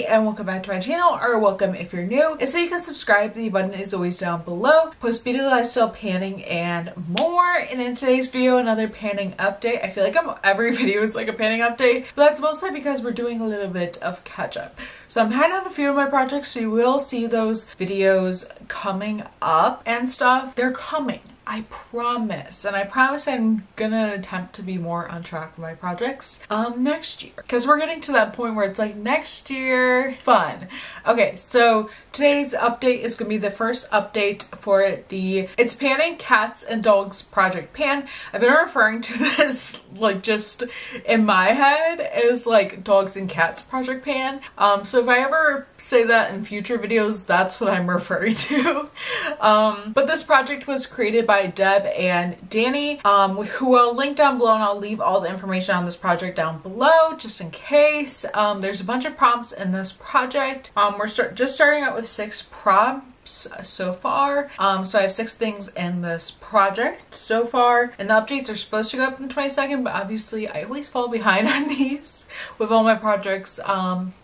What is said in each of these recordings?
and welcome back to my channel, or welcome if you're new. And so you can subscribe, the button is always down below. Post beauty lifestyle, panning, and more. And in today's video, another panning update. I feel like every video is like a panning update, but that's mostly because we're doing a little bit of catch up. So I'm panning on a few of my projects, so you will see those videos coming up and stuff. They're coming. I promise. And I promise I'm gonna attempt to be more on track with my projects next year. Because we're getting to that point where it's like next year, fun. Okay, so today's update is gonna be the first update for the It's Panning Cats and Dogs Project Pan. I've been referring to this like just in my head as like Dogs and Cats Project Pan. So if I ever say that in future videos, that's what I'm referring to. But this project was created by Deb and Danny, who I'll link down below, and I'll leave all the information on this project down below just in case. There's a bunch of prompts in this project. We're just starting out with 6 prompts so far. So I have 6 things in this project so far, and the updates are supposed to go up on the 22nd, but obviously I always fall behind on these with all my projects.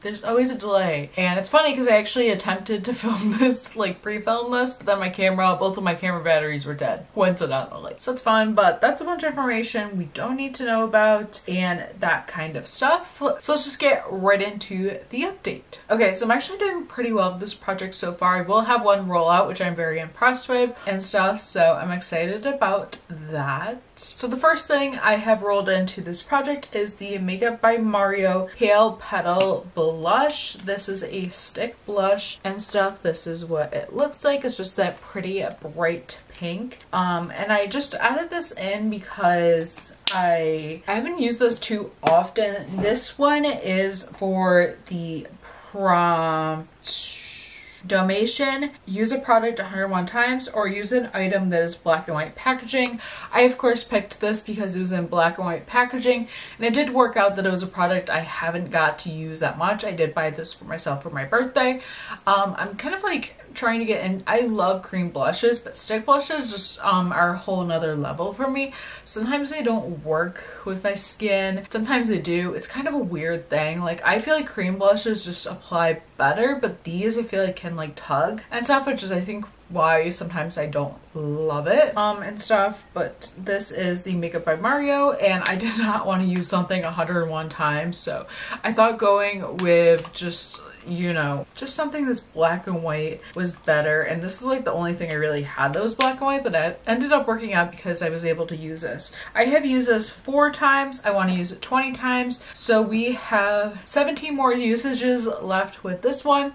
There's always a delay, and it's funny because I actually attempted to film this, like pre-film this, but then both of my camera batteries were dead, coincidentally. So it's fun, but that's a bunch of information we don't need to know about and that kind of stuff. So let's just get right into the update. Okay, so I'm actually doing pretty well with this project so far. I will have one rollout, which I'm very impressed with and stuff, so I'm excited about that. So the first thing I have rolled into this project is the Makeup by Mario Pale Petal Blush. This is a stick blush and stuff. This is what it looks like. It's just that pretty bright pink. And I just added this in because I haven't used this too often. This one is for the prompt Dalmatian, use a product 101 times or use an item that is black and white packaging. I of course picked this because it was in black and white packaging, and it did work out that it was a product I haven't got to use that much. I did buy this for myself for my birthday. I'm kind of like trying to get in. I love cream blushes, but stick blushes just are a whole nother level for me. Sometimes they don't work with my skin, sometimes they do. It's kind of a weird thing. Like I feel like cream blushes just apply better, but these I feel like can like tug and stuff, which is I think why sometimes I don't love it and stuff. But this is the Makeup by Mario, and I did not want to use something 101 times, so I thought going with just, you know, just something that's black and white was better. And this is like the only thing I really had that was black and white, but that ended up working out because I was able to use this. I have used this 4 times. I want to use it 20 times. So we have 17 more usages left with this one.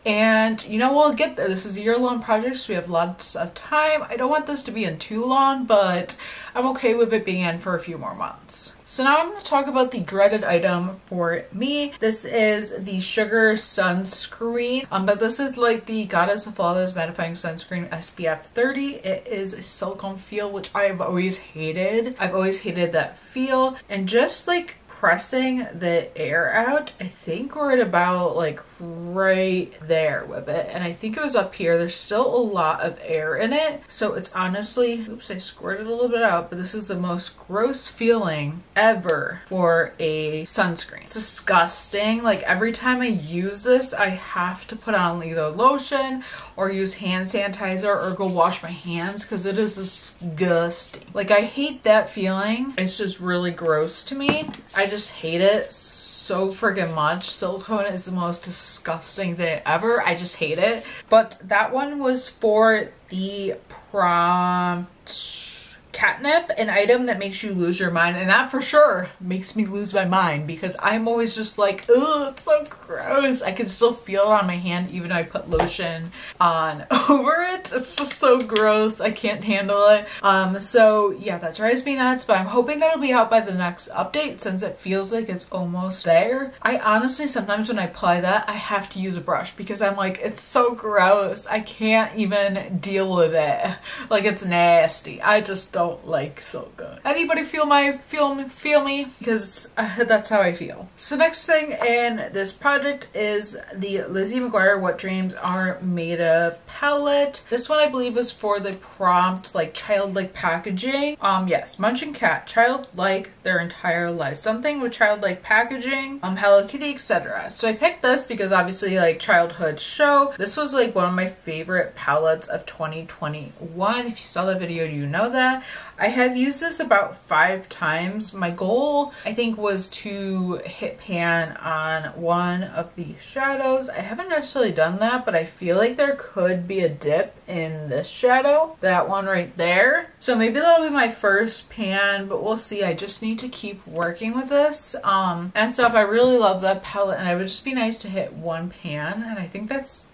And you know, we'll get there. This is a year-long project, so we have lots of time. I don't want this to be in too long, but I'm okay with it being in for a few more months. So now I'm going to talk about the dreaded item for me. This is the Sugar Sunscreen, but this is like the Goddess of Flawless Mattifying Sunscreen SPF 30. It is a silicone feel, which I've always hated. I've always hated that feel, and just like pressing the air out, I think we're at about like right there with it, and I think it was up here. There's still a lot of air in it, so it's honestly, oops, I squirted a little bit out, but this is the most gross feeling ever for a sunscreen. It's disgusting. Like every time I use this, I have to put on either lotion or use hand sanitizer or go wash my hands because it is disgusting. Like I hate that feeling. It's just really gross to me. I just hate it so friggin' much. Silicone is the most disgusting thing ever. I just hate it. But that one was for the prompt catnip, an item that makes you lose your mind, and that for sure makes me lose my mind because I'm always just like, ugh, it's so gross. I can still feel it on my hand even though I put lotion on over it. It's just so gross. I can't handle it. So yeah, that drives me nuts, but I'm hoping that'll be out by the next update since it feels like it's almost there. I honestly, sometimes when I apply that, I have to use a brush because I'm like, it's so gross. I can't even deal with it. Like it's nasty. I just don't don't like silicone. Anybody feel me? Because that's how I feel. So next thing in this project is the Lizzie McGuire What Dreams Are Made Of palette. This one I believe was for the prompt like childlike packaging. Yes, Munchkin Cat, childlike their entire life. Something with childlike packaging, Hello Kitty, etc. So I picked this because obviously like childhood show. This was like one of my favorite palettes of 2021. If you saw the video, you know that. I have used this about 5 times. My goal, I think, was to hit pan on one of the shadows. I haven't necessarily done that, but I feel like there could be a dip in this shadow, that one right there. So maybe that'll be my first pan, but we'll see. I just need to keep working with this and stuff. I really love that palette, and it would just be nice to hit 1 pan, and I think that's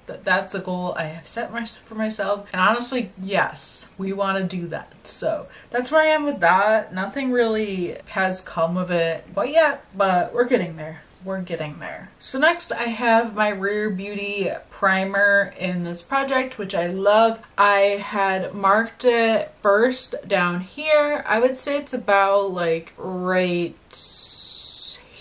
a goal I have set for myself. And honestly, yes, we want to do that. So that's where I am with that. Nothing really has come of it quite yet, but we're getting there. We're getting there. So next I have my Rare Beauty primer in this project, which I love. I had marked it first down here. I would say it's about like right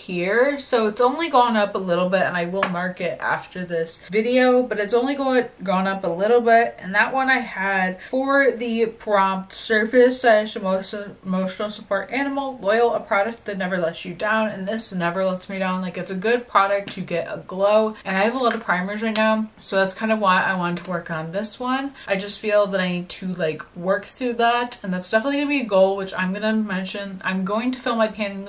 here, so it's only gone up a little bit, and I will mark it after this video, but it's only gone up a little bit. And that one I had for the prompt surface emotional support animal, loyal, a product that never lets you down, and this never lets me down. Like, it's a good product to get a glow, and I have a lot of primers right now, so that's kind of why I wanted to work on this one. I just feel that I need to like work through that, and that's definitely gonna be a goal, which I'm gonna mention. I'm going to film my panning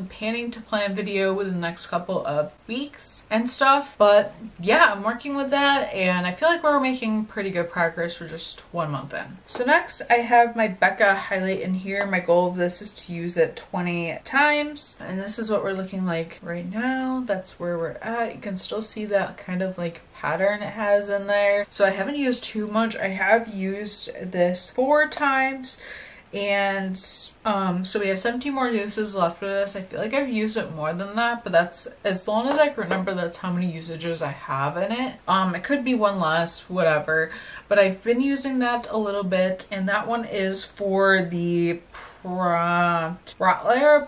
to plan video with the next couple of weeks and stuff, but yeah, I'm working with that, and I feel like we're making pretty good progress for just 1 month in. So next I have my Becca highlight in here. My goal of this is to use it 20 times, and this is what we're looking like right now. That's where we're at. You can still see that kind of like pattern it has in there. So I haven't used too much. I have used this 4 times, and so we have 17 more uses left of this. I feel like I've used it more than that, but that's, as long as I can remember, that's how many usages I have in it. It could be one less, whatever, but I've been using that a little bit, and that one is for the Rottweiler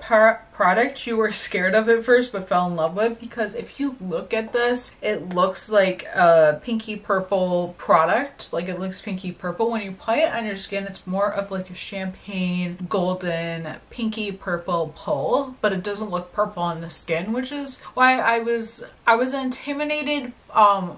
product you were scared of at first but fell in love with, because if you look at this, it looks like a pinky purple product. Like, it looks pinky purple. When you apply it on your skin, it's more of like a champagne golden pinky purple pull, but it doesn't look purple on the skin, which is why I was intimidated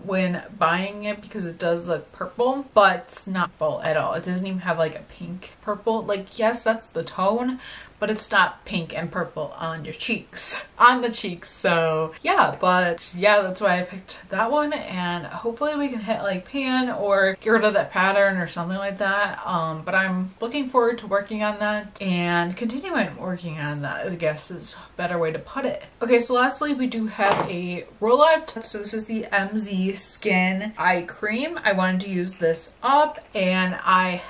when buying it, because it does look purple, but it's not purple at all. It doesn't even have like a pink purple. Like, yes, that's the tone, but it's not pink and purple on your cheeks, on the cheeks. So yeah, but yeah, that's why I picked that one, and hopefully we can hit like pan or get rid of that pattern or something like that. But I'm looking forward to working on that and continuing working on that, I guess is a better way to put it. Okay, so lastly we do have a rollout. So this is the MZ Skin Eye Cream. I wanted to use this up, and I'm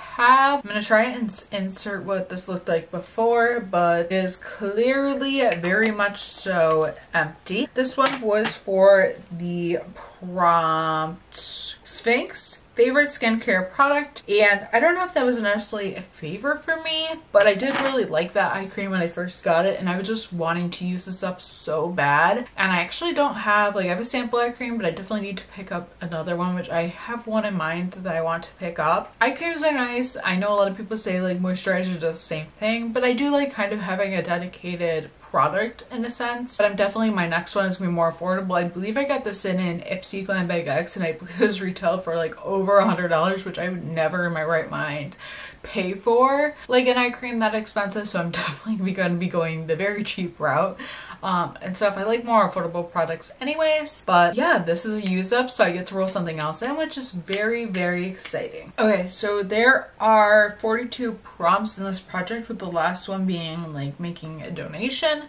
gonna try and insert what this looked like before, but it is clearly very much so empty. This one was for the prompt Sphinx favorite skincare product, and I don't know if that was necessarily a favor for me, but I did really like that eye cream when I first got it, and I was just wanting to use this up so bad. And I actually don't have, like, I have a sample eye cream, but I definitely need to pick up another one, which I have one in mind that I want to pick up. Eye creams are nice. I know a lot of people say like moisturizer does the same thing, but I do like kind of having a dedicated product in a sense. But I'm definitely, my next one is gonna be more affordable. I believe I got this in an Ipsy Glam Bag X, and I believe it was retail for like over $100, which I would never in my right mind pay for like an eye cream that expensive. So I'm definitely gonna be going the very cheap route and stuff. I like more affordable products anyways, but yeah, this is a use up, so I get to roll something else in, which is very, very exciting. Okay, so there are 42 prompts in this project, with the last one being like making a donation,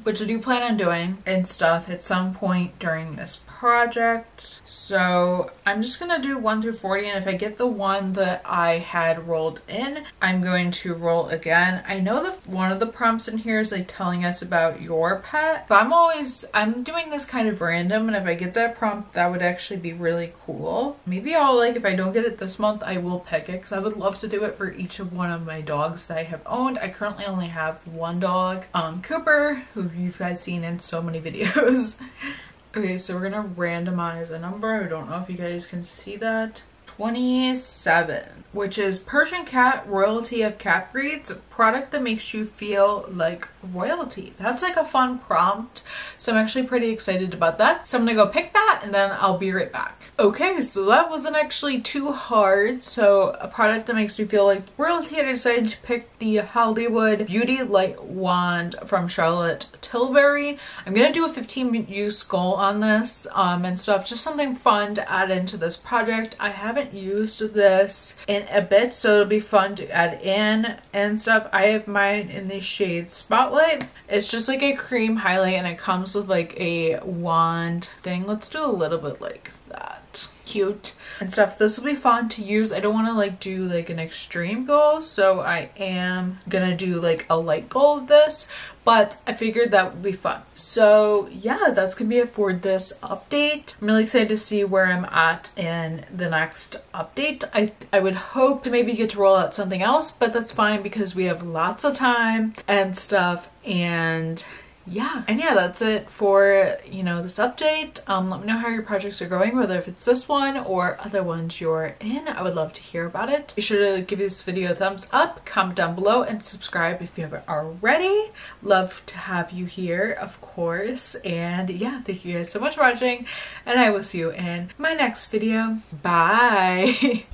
which I do plan on doing and stuff at some point during this project. So I'm just gonna do 1 through 40, and if I get the one that I had rolled in, I'm going to roll again. I know that one of the prompts in here is like telling us about your pet. But I'm doing this kind of random, and if I get that prompt, that would actually be really cool. Maybe I'll, like, if I don't get it this month, I will pick it, because I would love to do it for each of one of my dogs that I have owned. I currently only have one dog, Cooper, who you've guys seen in so many videos. Okay, so we're gonna randomize a number. I don't know if you guys can see that. 27, which is Persian cat, royalty of cat breeds, product that makes you feel like royalty. That's like a fun prompt, so I'm actually pretty excited about that. So I'm gonna go pick that and then I'll be right back. Okay, so that wasn't actually too hard. So a product that makes me feel like royalty, I decided to pick the Hollywood Beauty Light Wand from Charlotte Tilbury. I'm gonna do a 15 use goal on this and stuff, just something fun to add into this project. I haven't used this in a bit, so it'll be fun to add in and stuff. I have mine in the shade Spotlight. It's just like a cream highlight, and it comes with like a wand thing. Let's do a little bit like that. Cute and stuff. This will be fun to use. I don't want to like do like an extreme goal, so I am gonna do like a light goal of this, but I figured that would be fun. So yeah, that's gonna be it for this update. I'm really excited to see where I'm at in the next update. I would hope to maybe get to roll out something else, but that's fine because we have lots of time and stuff. And yeah, that's it for, you know, this update. Let me know how your projects are going, whether if it's this one or other ones you're in. I would love to hear about it. Be sure to give this video a thumbs up, comment down below, and subscribe if you haven't already. Love to have you here, of course. And yeah, thank you guys so much for watching, and I will see you in my next video. Bye.